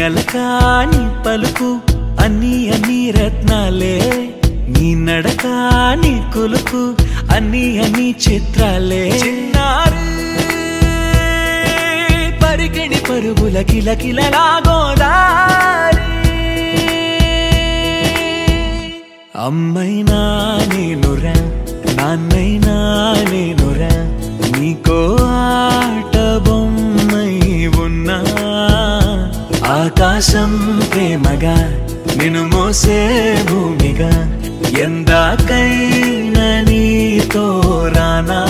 అలకాని పలుకు అన్ని అన్ని రత్నాలే నీ నడకాని కులుకు అన్ని అన్ని చిత్రాలే చిన్నారు పరికిణి పరుగుల కిలకిలలాగోదారి అమ్మైనా నేనురా నాన్నైనా నేనురా నీకో ఆట బొమ్మై ఉన్నా ఆకాశం ప్రేమగా నిన్ను మోసే భూమిగా ఎందాకైనా నీతో రానా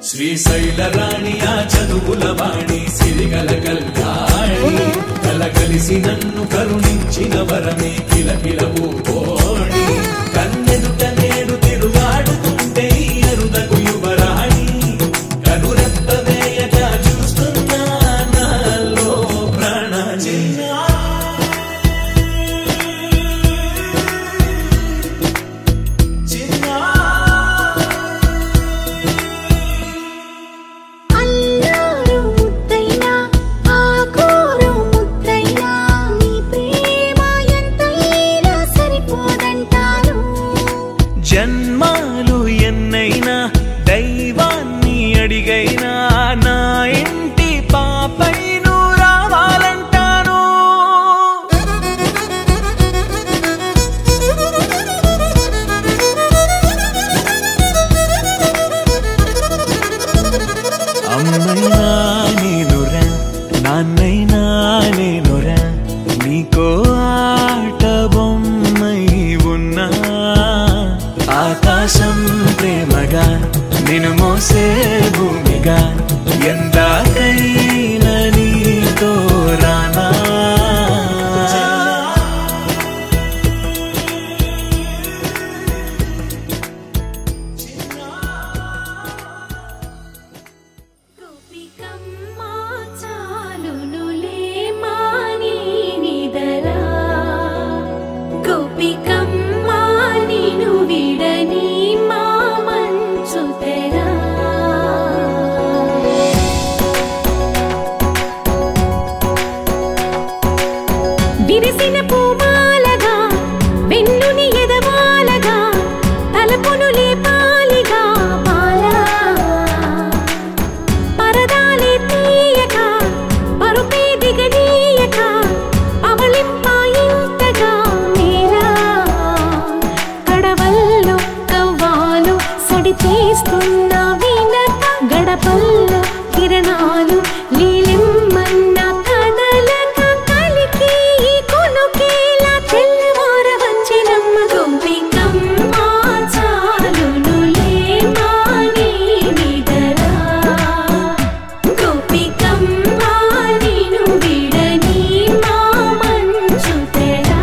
శ్రీశైలరాణి ఆ చదువుల వాణి సిరిగల కల్యాణి కలగలిసి నన్ను కరుణించిన వరమే కిలకిల ఓడి కన్నెదుట నేడు తిరుగాడుతుంటే అరుదకు యువరాణి కనురెప్ప వేయగా చూస్తున్నా నాలో ప్రాణ సరిపోదా నీకో ఆట బొమ్మై ఉన్నా ఆకాశం ప్రేమగా నిన్ను మోసే భూమిగా ఎందాకైనా నీతో రానా విరిసిన పూమాలగా వెన్నుని ఎదవాలగా తలపును లేపాలిగా బాలా పరదాలే తీయక పరుపే దిగనీయక అవలింపాయింతగా మేరా కడవల్లో కవ్వాలు సడి చేస్తున్న వినక గడపల్లో కిరణాలు లీలిమ్మన్న కదలక కలికి కొనుకేలా తెల్లవార వచ్చినమ్మ గోపికమ్మ చాలునులే మాని నిదరా గోపికమ్మ నిను విడని మా మంచు తెరా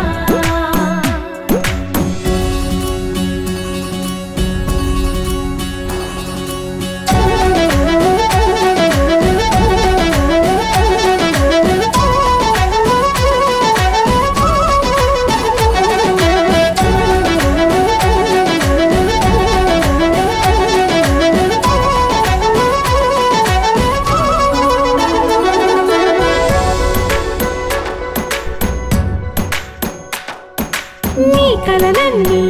నీ కలలన్నీ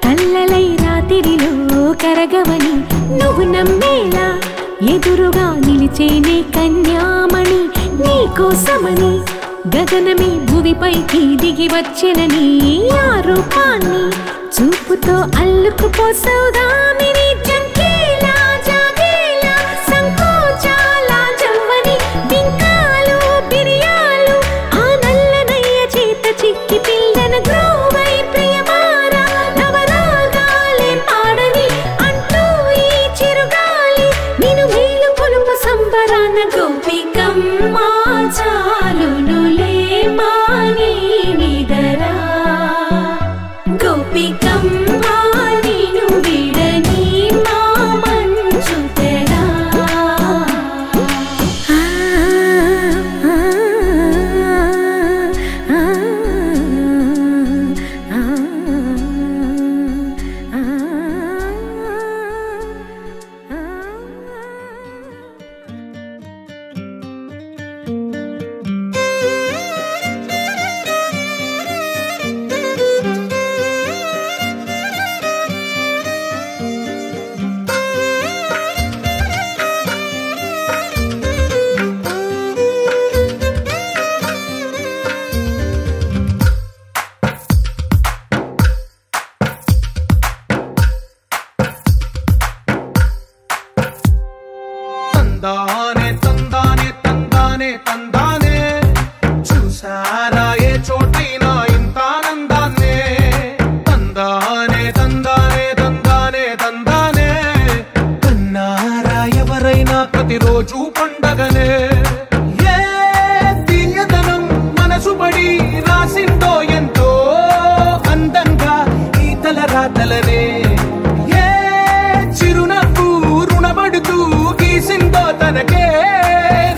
కల్లలై రాత్రిలో కరగవని నువ్వు నమ్మేలా ఎదురుగా నిలిచేనే కన్యామణి నీ కోసమని గగనమే భూమిపైకి దిగి వచ్చెనని ఆ రూపాన్ని చూపుతో అల్లుకుపోసౌదామిని జంకేలా జాగేలా సంకోచాల జవ్వని బింకాలు బిరియాలు ఆ నల్లనయ్య చేత చిక్కి పిల్లన గ్రోవై ప్రియమార నవరాగాలే పాడని అంటూ ఈ చిరుగాలి నిన్ను మేలు కొలుపు సంబరాన గోపికమ్మ చాలునులే మాని నిదరా గోపికమ్మ నిన్ను విడని మా మంచు తెరా తందానే తందానే తందానే తందానే చూసారా ఏ చోటైనా ఇంత ఆనందాన్నే తందానే తందానే తందానే తందానే కన్నారా ఎవరైనా ప్రతిరోజు పండగనే ఏ తీయదనం మనసు పడి రాసిందో ఎంతో అందంగా ఈ తలరాతలనే ఏ చిరునవ్వు రుణపడుతూ గీసిందో తనకే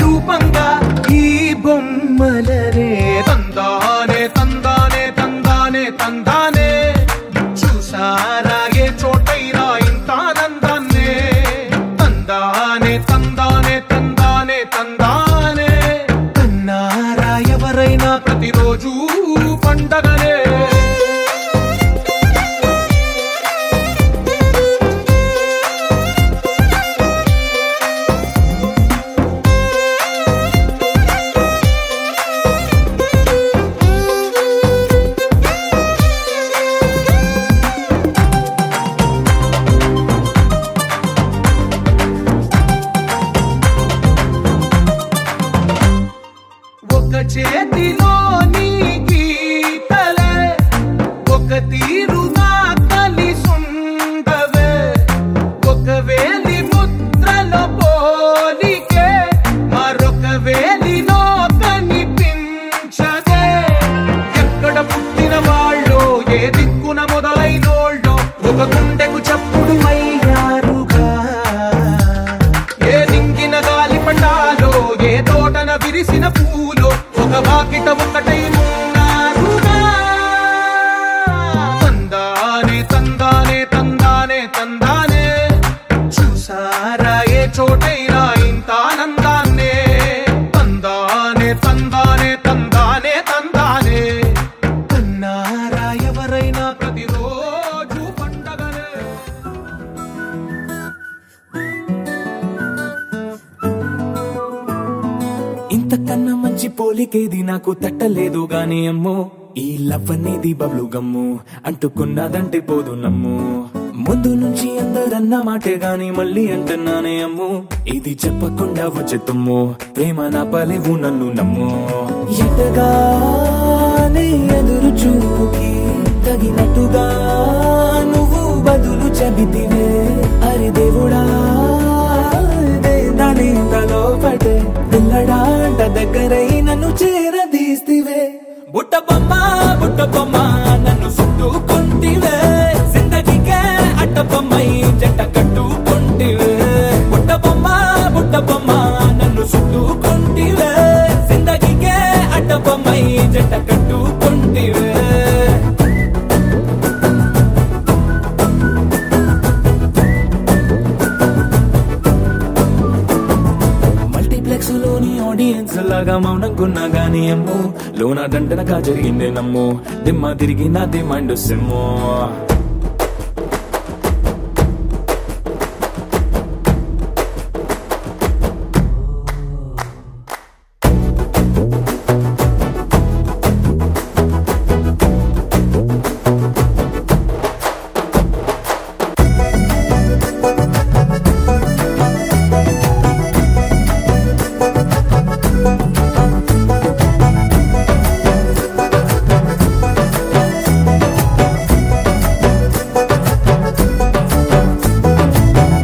రూపంగా ఈ బొమ్మలనే తందానే తందానే తందానే తందానే చూసారా ఏ చోటైనా ఇంత ఆనందాన్నే తందానే తందానే తందానే తందానే కన్నారా ఎవరైనా ప్రతిరోజు పండగనే ఒక చేతిలో నీ పోలికేది నాకు తట్టలేదు గాని అమ్మో ఈ లవ్ అనేది బబ్లు గమ్ము అంటుకున్నదంటే పోదు నమ్ము ముందు నుంచి అందరన్న మాటే గాని మళ్ళీ అంటున్నానే అమ్ము ఇది చెప్పకుండా వచ్చే తుమ్ము ప్రేమ నా పలేవు నన్ను నమ్ము ఎటగానే ఎదురు చూకి తగినట్టుగా నువ్వు బదులు చెబితివే అరి దేవుడా దాని తలో పడే పిల్లడాంట దగ్గరై నన్ను చేరదీస్తివే బుట్ట బొమ్మ నన్ను చుట్టుకుంటివే జిందగీకే అట్టబొమ్మై జంట కట్టుకుంటివే బుట్ట బొమ్మ నన్ను చుట్టుకుంటివే జిందగీకే అట్టబొమ్మై జంట కట్టుకుంటివే లోని ఆడియన్స్ లాగా మౌనంకున్నా గానీ అమ్ము లోన దండనగా జరిగిందే నమ్ము దిమ్మ తిరిగి నా దిమ్మండు సిమ్ము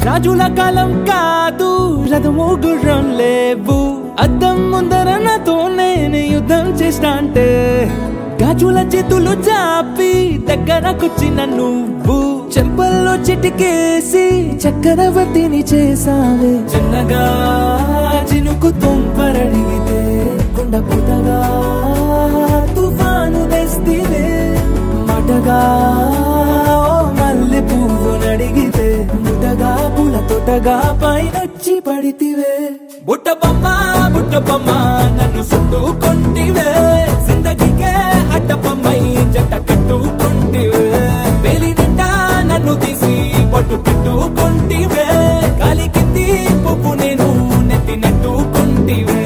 రాజుల కాలం కాదు రథము గుర్రం లేవు అద్దం ముందర నాతో నేను యుద్ధం చేస్తా అంటే గాజుల చేతులు చాపి దగ్గరకొచ్చిన నువ్వు చెంపల్లో చిటికేసి చక్రవర్తిని చేసావే చిన్నగా చినుకు తుంపరడిగితే కొండ పుటగా తుఫాను తెస్తివే మాటగా మల్లె పువ్వు నడిగితే ముటగా పుల తోటగా పైనొచ్చి పడితివే బుట్ట బొమ్మ నన్ను చుట్టుకుంటివే జిందగీకే అట్టబొమ్మై జంట కట్టుకుంటివే వేలి నిండా నన్ను తీసి పట్టు పెట్టుకుంటివే గాలి కింది పువ్వు నేను నెత్తినట్టుకుంటివే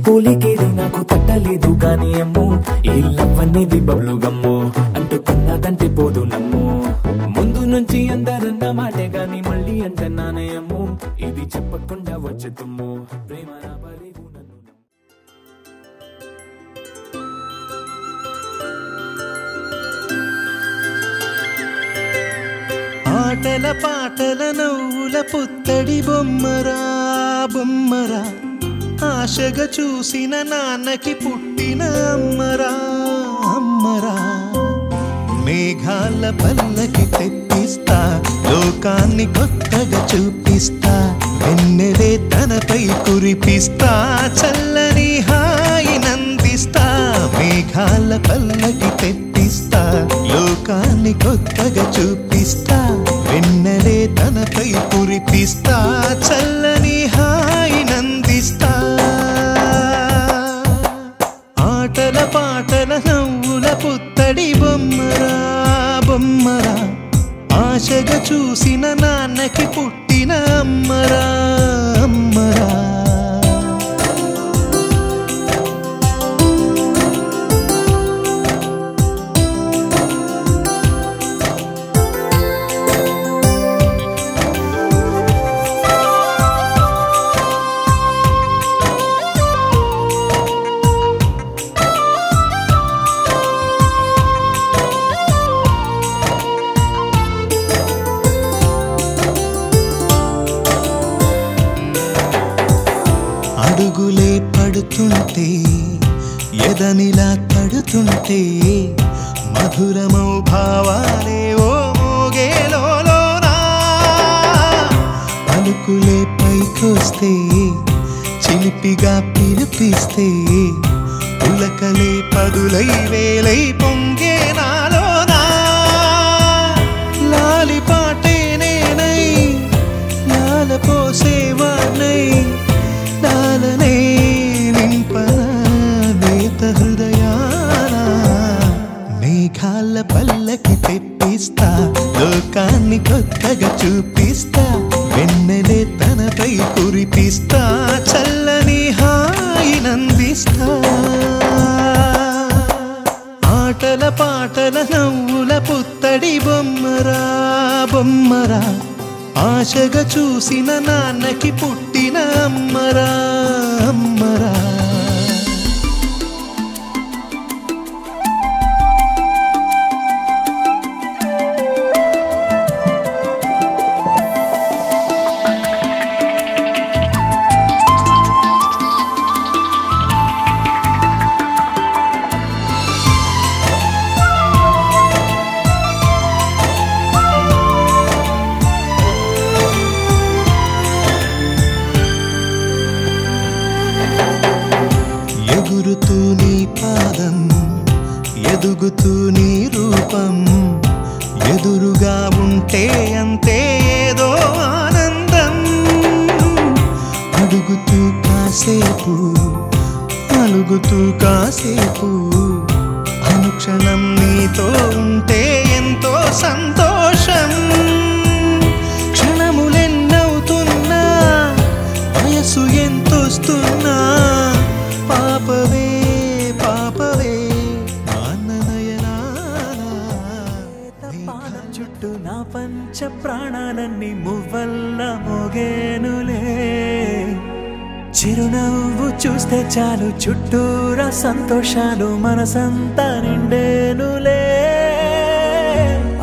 పోలికేది నాకు తట్టలేదు కానీ అమ్ము ఈ లవ్ అనేది బబ్లు గమ్ము అంటుకున్నదంటే పోదు నమ్ము ముందు నుంచి అందరన్న మాటే గాని మళ్ళీ అంటున్నానే అమ్ము ఇది చెప్పకుండా వచ్చే తుమ్ము ప్రేమ నా పలేవు నన్ను ఆటల పాటల నవ్వుల పుత్తడి బొమ్మరా బొమ్మరా ఆశగా చూసిన నాన్నకి పుట్టిన అమ్మరా అమ్మరా మేఘాల పల్లకి తెప్పిస్తా లోకాన్ని కొత్తగా చూపిస్తా వెన్నెలే తనపై కురిపిస్తా చల్లని హాయి నందిస్తా మేఘాల పల్లకి తెప్పిస్తా లోకాన్ని కొత్తగా చూపిస్తా వెన్నెలే తనపై కురిపిస్తా చల్లని హాయి నందిస్తా ఆటల పాటల నవ్వుల పుత్తడి బొమ్మరా బొమ్మరా ఆశగా చూసిన నాన్నకి పుట్టిన అమ్మరా అమ్మరా అడుగులే పడుతుంటే ఎదనిలా తడుతుంటే మధురమౌ భావాలే ఓ మోగేలోనా పలుకులే పైకొస్తే చిలిపిగా పిలిపిస్తే పులకలే పదులై వేలై పొంగే నాలోనా లాలి పాటే నేనై లాల పోసేవాణ్ణై లాలనే నింపన నేత హృదయాన మేఘాల పల్లకి తెప్పిస్తా చూపిస్తా వెన్నెలే తనపై కురిపిస్తా చల్లని హాయినందిస్తా ఆటల పాటల నవ్వుల పుత్తడి బొమ్మరా బొమ్మరా ఆశగా చూసిన నాన్నకి పుట్టిన అమ్మరా అమ్మరా ఎగురుతూ నీ పాదం ఎదుగుతూ నీ రూపం ఎదురుగా ఉంటే అంతే ఏదో ఆనందం అడుగుతూ కాసేపు అలుగుతూ కాసేపు అనుక్షణం నీతో ఉంటే ఎంతో సంతోషం క్షణములెన్నవుతున్నా వయసు ఎంతొస్తున్నా పాపవే పాపవే పానం చుట్టూ నా పంచ ప్రాణాలన్నీ మువ్వల్ల మోగేనులే చిరునవ్వు చూస్తే చాలు చుట్టూరా సంతోషాలు మనసంతా నిండేనులే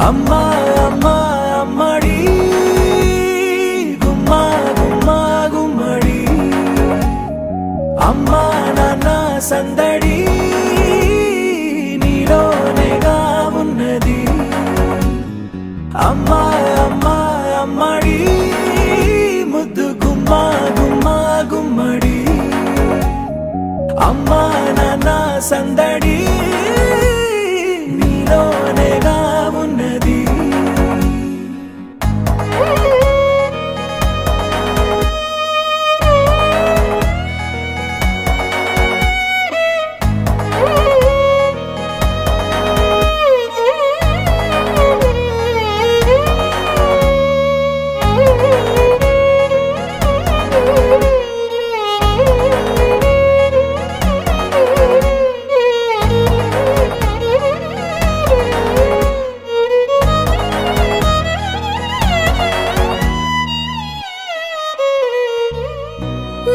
అమ్మా అమ్మా అమ్మడి గుమ్మా గుమ్మా గుమ్మడి అమ్మా నాన్న సందడి నీలోనేగా ఉన్నది అమ్మా అమ్మా అమ్మడి ముద్దు గుమ్మా గుమ్మా గుమ్మడి అమ్మా నాన్న సందడి నీలోనేగా ఉన్నది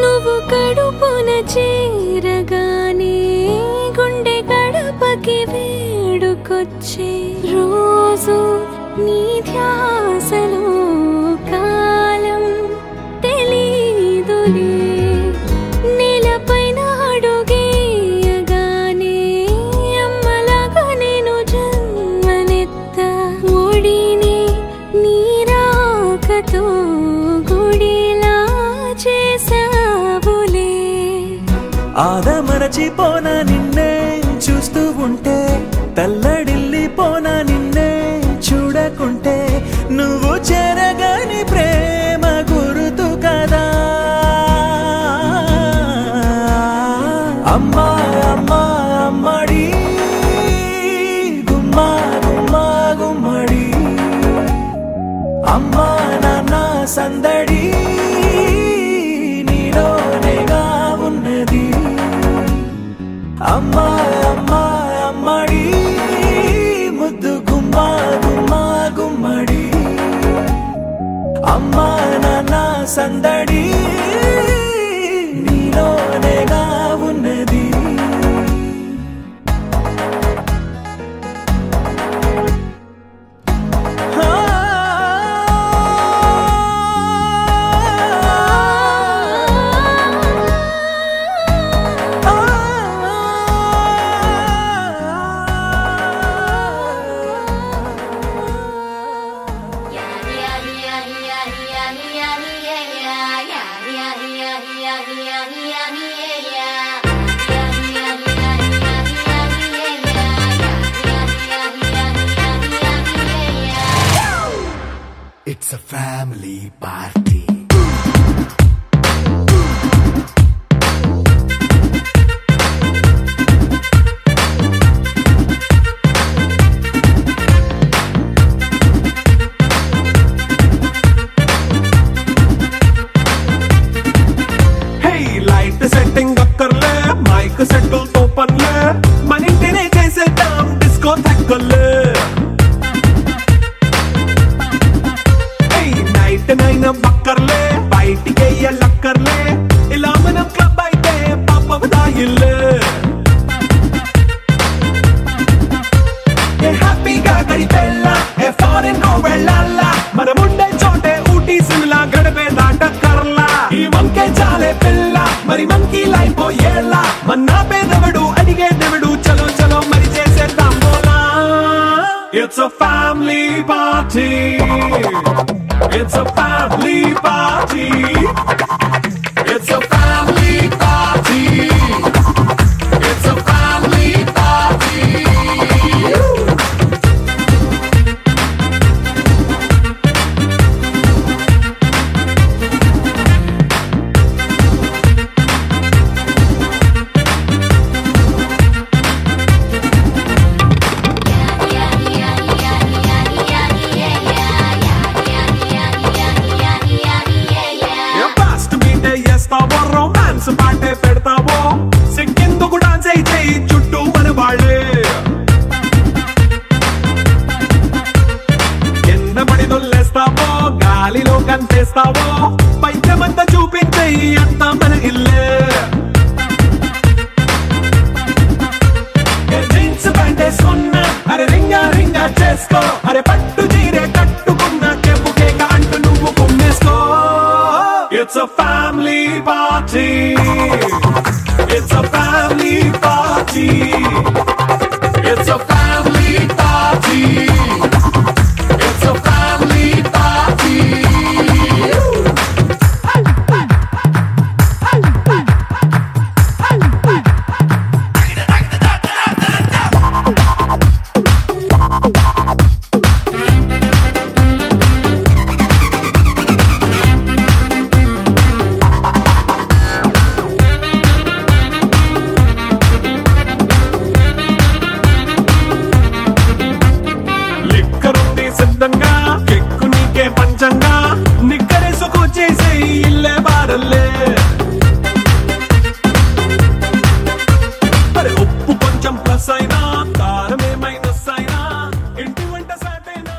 నువ్వు కడుపున చేరగానే గుండె గడపకి వేడుకొచ్చే రోజు నీ ధ్యాసలో కాలం తెలీదులే నేలపైన అడుగేయగానే అమ్మలాగా నేను జన్మనెత్త ఒడిని నీ రాకతో గుడిలా చేసావులే ఆదమరచిపోనా నిన్నే చూస్తూ ఉంటే తల్లడిల్లిపోనా నిన్నే చూడకుంటే నువ్వు చెరగని ప్రేమ గుర్తు కదా అమ్మా అమ్మా అమ్మడి గుమ్మా గుమ్మా గుమ్మడి అమ్మా నాన్న సందడి నీలోనేగా ఉన్నది అమ్మా అమ్మా అమ్మడి ముద్దు గుమ్మా గుమ్మా గుమ్మడి అమ్మా నాన్న సందడి నీలోనేగా ఉన్నది It's a family party. మరి మంకీ లైన్ పోయేలా మన్నా పేదవడు అడిగేదెవడు చలో చలో మరి చేసేద్దాం బోలా It's a family party It's a family party It's a family party It's a family party romance పాటే పెడతావో సిక్కిందుకు డాన్స్ అయితే చుట్టూ మన వాళ్ళే కింద పడి దొల్లేస్తావో గాలిలో కంటేస్తావో పైచమంతా చూపించే అంతా మన ఇల్లే జీన్స్ ప్యాంట్ వేసుకున్నా అరే రింగా రింగా చేసుకో అరే పట్టు చీరే కట్టుకున్న చెప్పు కేక అంటూ నువ్వు కుమ్మేసుకో It's a family party It's a family party It's a family party It's a family party సిద్ధంగా కెక్కు నీకే పంచంగా నిక్కరేసుకు చేసే ఇల్లే బారల్లే అరే ఉప్పు కొంచెం ప్లస్ అయినా కారమే మైనస్ అయినా ఇంటి వంట సాటైనా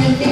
Este